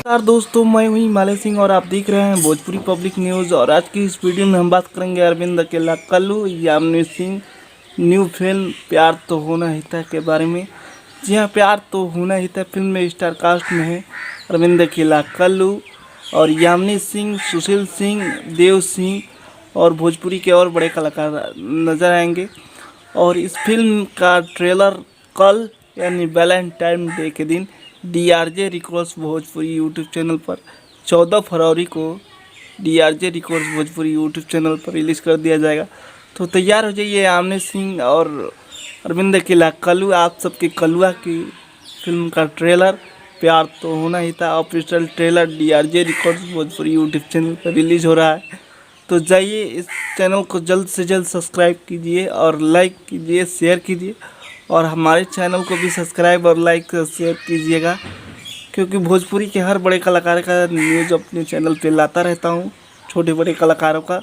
नमस्कार दोस्तों, मैं हूं हिमालय सिंह और आप देख रहे हैं भोजपुरी पब्लिक न्यूज़। और आज की इस वीडियो में हम बात करेंगे अरविंद अकेला, कल्लू, यामिनी सिंह न्यू फिल्म प्यार तो होना ही था के बारे में। जी हाँ, प्यार तो होना ही था फिल्म में स्टार कास्ट में है अरविंद अकेला, कल्लू और यामिनी सिंह, सुशील सिंह, देव सिंह और भोजपुरी के और बड़े कलाकार नजर आएंगे। और इस फिल्म का ट्रेलर कल यानी वैलेंटाइन डे के दिन DRJ records Bhojpuri YouTube channel पर 14 फरवरी को DRJ records Bhojpuri YouTube channel पर रिलीज़ कर दिया जाएगा। तो तैयार हो जाइए। यामिनी सिंह और अरविंद अकेला, कल्लू, आप सबके कलुआ की फिल्म का ट्रेलर प्यार तो होना ही था official trailer DRJ records Bhojpuri YouTube channel पर रिलीज़ हो रहा है। तो जाइए, इस चैनल को जल्द से जल्द सब्सक्राइब कीजिए और लाइक कीजिए, शेयर कीजिए। और हमारे चैनल को भी सब्सक्राइब और लाइक शेयर कीजिएगा, क्योंकि भोजपुरी के हर बड़े कलाकार का न्यूज़ अपने चैनल पे लाता रहता हूँ, छोटे बड़े कलाकारों का।